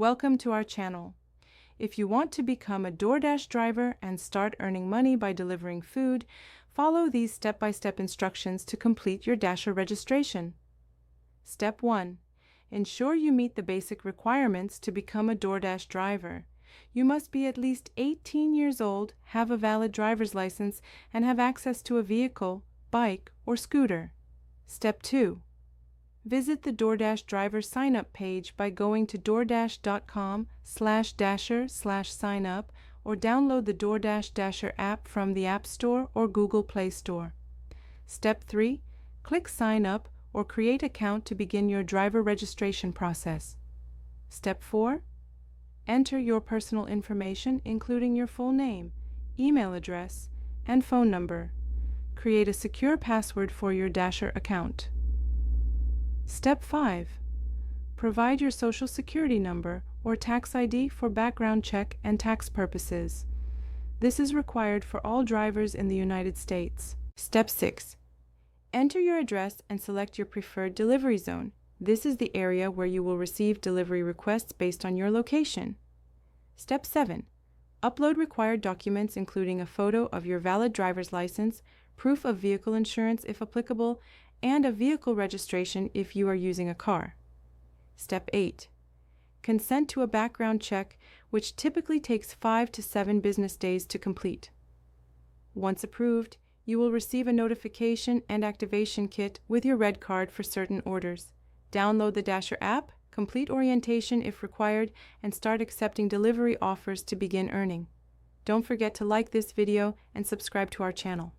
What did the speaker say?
Welcome to our channel. If you want to become a DoorDash driver and start earning money by delivering food, follow these step-by-step instructions to complete your Dasher registration. Step 1. Ensure you meet the basic requirements to become a DoorDash driver. You must be at least 18 years old, have a valid driver's license, and have access to a vehicle, bike, or scooter. Step 2. Visit the DoorDash driver sign-up page by going to doordash.com/dasher/sign-up or download the DoorDash Dasher app from the App Store or Google Play Store. Step 3. Click Sign Up or create account to begin your driver registration process. Step 4. Enter your personal information including your full name, email address, and phone number. Create a secure password for your Dasher account. Step 5. Provide your Social Security number or tax ID for background check and tax purposes. This is required for all drivers in the United States. Step 6. Enter your address and select your preferred delivery zone. This is the area where you will receive delivery requests based on your location. Step 7. Upload required documents including a photo of your valid driver's license, proof of vehicle insurance if applicable, and a vehicle registration if you are using a car. Step 8. Consent to a background check, which typically takes 5 to 7 business days to complete. Once approved, you will receive a notification and activation kit with your red card for certain orders. Download the Dasher app, complete orientation if required, and start accepting delivery offers to begin earning. Don't forget to like this video and subscribe to our channel.